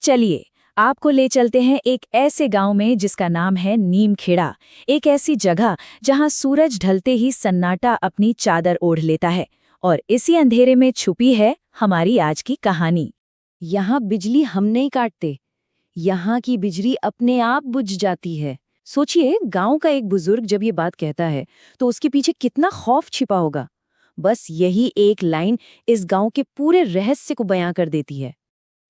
चलिए आपको ले चलते हैं एक ऐसे गांव में जिसका नाम है नीमखेड़ा। एक ऐसी जगह जहां सूरज ढलते ही सन्नाटा अपनी चादर ओढ़ लेता है और इसी अंधेरे में छुपी है हमारी आज की कहानी। यहाँ बिजली हम नहीं काटते, यहाँ की बिजली अपने आप बुझ जाती है। सोचिए, गांव का एक बुजुर्ग जब ये बात कहता है तो उसके पीछे कितना खौफ छिपा होगा। बस यही एक लाइन इस गांव के पूरे रहस्य को बयां कर देती है।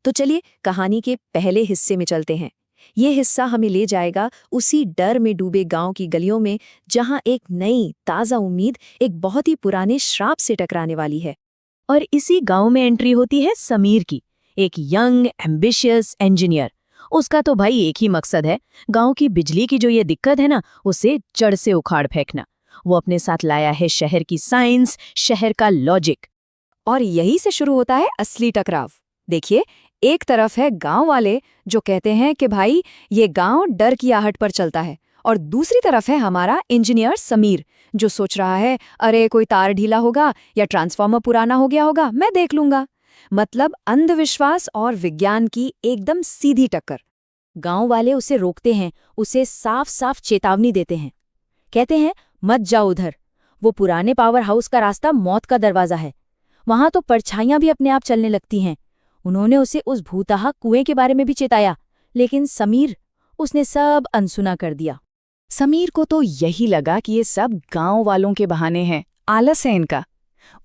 तो चलिए कहानी के पहले हिस्से में चलते हैं। ये हिस्सा हमें ले जाएगा उसी डर में डूबे गांव की गलियों में, जहां एक नई ताजा उम्मीद एक बहुत ही पुराने श्राप से टकराने वाली है। और इसी गांव में एंट्री होती है समीर की, एक यंग एम्बिशियस इंजीनियर। उसका तो भाई एक ही मकसद है, गांव की बिजली की जो ये दिक्कत है ना, उसे जड़ से उखाड़ फेंकना। वो अपने साथ लाया है शहर की साइंस, शहर का लॉजिक। और यही से शुरू होता है असली टकराव। देखिए, एक तरफ है गांव वाले जो कहते हैं कि भाई ये गांव डर की आहट पर चलता है, और दूसरी तरफ है हमारा इंजीनियर समीर जो सोच रहा है अरे कोई तार ढीला होगा या ट्रांसफार्मर पुराना हो गया होगा, मैं देख लूंगा। मतलब अंधविश्वास और विज्ञान की एकदम सीधी टक्कर। गांव वाले उसे रोकते हैं, उसे साफ साफ चेतावनी देते हैं। कहते हैं मत जाओ उधर, वो पुराने पावर हाउस का रास्ता मौत का दरवाजा है। वहां तो परछाइयां भी अपने आप चलने लगती हैं। उन्होंने उसे उस भूतहा कुएं के बारे में भी चेताया, लेकिन समीर, उसने सब अनसुना कर दिया। समीर को तो यही लगा कि ये सब गांव वालों के बहाने हैं, आलस है इनका।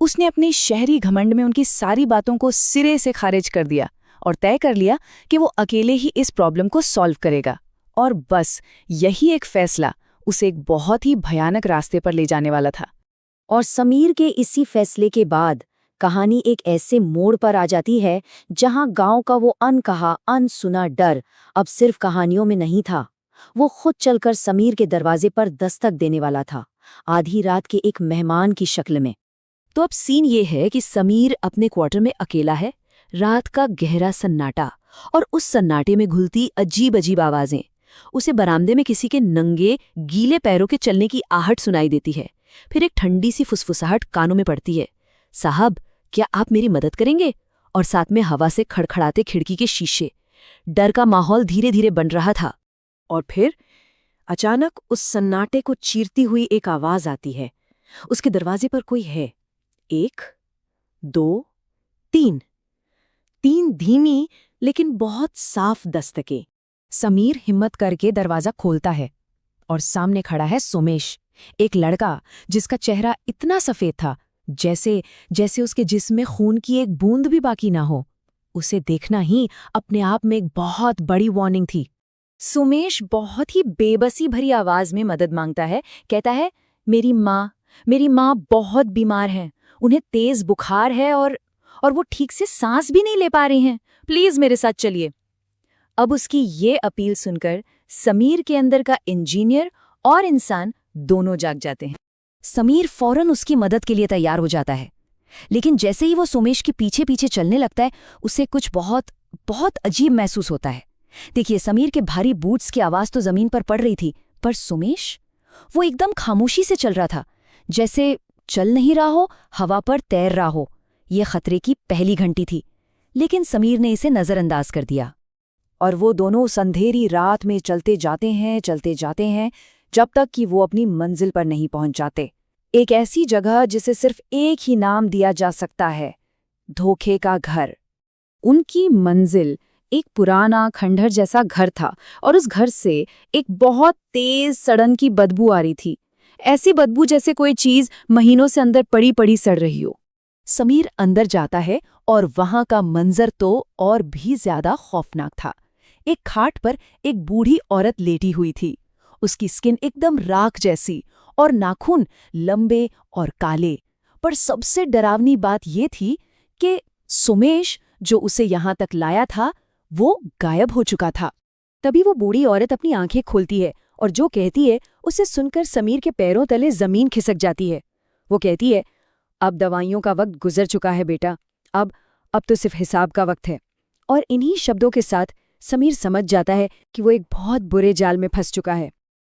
उसने अपनी शहरी घमंड में उनकी सारी बातों को सिरे से खारिज कर दिया और तय कर लिया कि वो अकेले ही इस प्रॉब्लम को सॉल्व करेगा। और बस यही एक फैसला उसे एक बहुत ही भयानक रास्ते पर ले जाने वाला था। और समीर के इसी फैसले के बाद कहानी एक ऐसे मोड़ पर आ जाती है जहां गांव का वो अनकहा अनसुना डर अब सिर्फ कहानियों में नहीं था, वो खुद चलकर समीर के दरवाजे पर दस्तक देने वाला था, आधी रात के एक मेहमान की शक्ल में। तो अब सीन ये है कि समीर अपने क्वार्टर में अकेला है, रात का गहरा सन्नाटा, और उस सन्नाटे में घुलती अजीब अजीब आवाजें। उसे बरामदे में किसी के नंगे गीले पैरों के चलने की आहट सुनाई देती है। फिर एक ठंडी सी फुसफुसाहट कानों में पड़ती है, साहब क्या आप मेरी मदद करेंगे? और साथ में हवा से खड़खड़ाते खिड़की के शीशे। डर का माहौल धीरे धीरे बन रहा था। और फिर अचानक उस सन्नाटे को चीरती हुई एक आवाज आती है। उसके दरवाजे पर कोई है। 1, 2, 3 धीमी लेकिन बहुत साफ दस्तकें। समीर हिम्मत करके दरवाजा खोलता है और सामने खड़ा है सोमेश, एक लड़का जिसका चेहरा इतना सफेद था जैसे उसके जिस्म में खून की एक बूंद भी बाकी ना हो। उसे देखना ही अपने आप में एक बहुत बड़ी वार्निंग थी। सोमेश बहुत ही बेबसी भरी आवाज में मदद मांगता है। कहता है, मेरी माँ बहुत बीमार हैं, उन्हें तेज बुखार है और वो ठीक से सांस भी नहीं ले पा रही हैं, प्लीज मेरे साथ चलिए। अब उसकी ये अपील सुनकर समीर के अंदर का इंजीनियर और इंसान दोनों जाग जाते हैं। समीर फौरन उसकी मदद के लिए तैयार हो जाता है, लेकिन जैसे ही वो सोमेश के पीछे पीछे चलने लगता है, उसे कुछ बहुत बहुत अजीब महसूस होता है। देखिए, समीर के भारी बूट्स की आवाज तो जमीन पर पड़ रही थी, पर सोमेश, वो एकदम खामोशी से चल रहा था, जैसे चल नहीं रहा हो, हवा पर तैर रहा हो। ये खतरे की पहली घंटी थी, लेकिन समीर ने इसे नजरअंदाज कर दिया। और वो दोनों उस अंधेरी रात में चलते जाते हैं जब तक कि वो अपनी मंजिल पर नहीं पहुंच जाते। एक ऐसी जगह जिसे सिर्फ एक ही नाम दिया जा सकता है, धोखे का घर। उनकी मंजिल एक पुराना खंडहर जैसा घर था, और उस घर से एक बहुत तेज सड़न की बदबू आ रही थी। ऐसी बदबू जैसे कोई चीज महीनों से अंदर पड़ी पड़ी सड़ रही हो। समीर अंदर जाता है और वहां का मंजर तो और भी ज्यादा खौफनाक था। एक खाट पर एक बूढ़ी औरत लेटी हुई थी। उसकी स्किन एकदम राख जैसी और नाखून लंबे और काले। पर सबसे डरावनी बात ये थी कि सोमेश, जो उसे यहां तक लाया था, वो गायब हो चुका था। तभी वो बूढ़ी औरत अपनी आंखें खोलती है और जो कहती है उसे सुनकर समीर के पैरों तले जमीन खिसक जाती है। वो कहती है, अब दवाइयों का वक्त गुजर चुका है बेटा, अब तो सिर्फ हिसाब का वक्त है। और इन्हीं शब्दों के साथ समीर समझ जाता है कि वो एक बहुत बुरे जाल में फंस चुका है।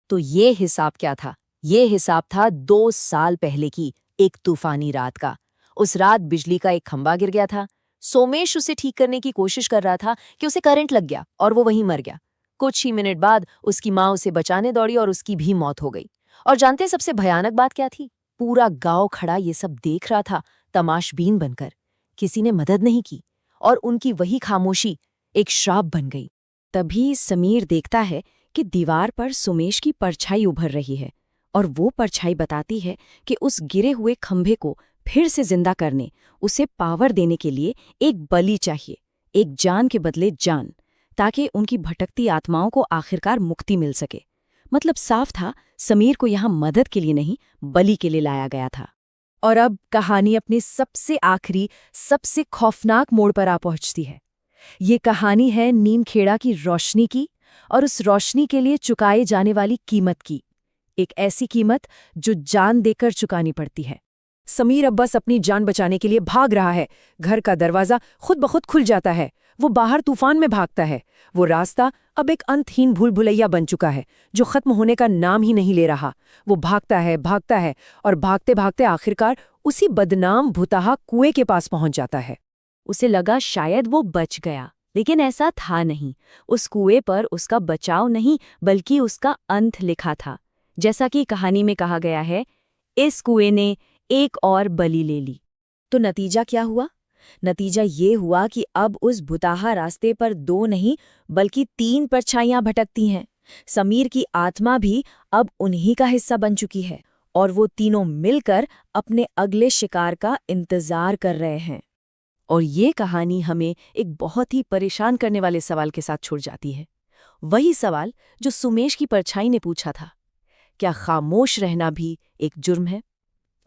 तो ये हिसाब क्या था? ये हिसाब था 2 साल पहले की एक तूफानी रात का। उस रात बिजली का एक खंभा गिर गया था, सोमेश उसे ठीक करने की कोशिश कर रहा था कि उसे करंट लग गया और वो वहीं मर गया। कुछ ही मिनट बाद उसकी माँ उसे बचाने दौड़ी और उसकी भी मौत हो गई। और जानते हैं सबसे भयानक बात क्या थी? पूरा गांव खड़ा ये सब देख रहा था, तमाशबीन बनकर। किसी ने मदद नहीं की और उनकी वही खामोशी एक श्राप बन गई। तभी समीर देखता है कि दीवार पर सुमेश की परछाई उभर रही है और वो परछाई बताती है कि उस गिरे हुए खंभे को फिर से जिंदा करने, उसे पावर देने के लिए एक बलि चाहिए, एक जान के बदले जान, ताकि उनकी भटकती आत्माओं को आखिरकार मुक्ति मिल सके। मतलब साफ था, समीर को यहाँ मदद के लिए नहीं, बलि के लिए लाया गया था। और अब कहानी अपने सबसे आखिरी, सबसे खौफनाक मोड़ पर आ पहुंचती है। ये कहानी है नीमखेड़ा की रोशनी की और उस रोशनी के लिए चुकाए जाने वाली कीमत की। एक ऐसी कीमत जो जान देकर चुकानी पड़ती है। समीर अब बस अपनी जान बचाने के लिए भाग रहा है। घर का दरवाजा खुद ब खुद खुल जाता है। वो बाहर तूफान में भागता है। वो रास्ता अब एक अंतहीन भूल भुलैया बन चुका है, जो खत्म होने का नाम ही नहीं ले रहा। वो भागता है और भागते भागते आखिरकार उसी बदनाम भुताहा कुएं के पास पहुंच जाता है। उसे लगा शायद वो बच गया, लेकिन ऐसा था नहीं। उस कुएं पर उसका बचाव नहीं, बल्कि उसका अंत लिखा था। जैसा कि कहानी में कहा गया है, इस कुएं ने एक और बलि ले ली। तो नतीजा क्या हुआ? नतीजा ये हुआ कि अब उस भुताहा रास्ते पर 2 नहीं, बल्कि 3 परछाइयां भटकती हैं। समीर की आत्मा भी अब उन्हीं का हिस्सा बन चुकी है और वो तीनों मिलकर अपने अगले शिकार का इंतजार कर रहे हैं। और ये कहानी हमें एक बहुत ही परेशान करने वाले सवाल के साथ छुड़ जाती है। वही सवाल जो सुमेश की परछाई ने पूछा था, क्या खामोश रहना भी एक जुर्म है?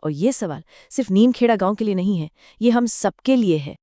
और ये सवाल सिर्फ नीमखेड़ा गांव के लिए नहीं है, ये हम सबके लिए है।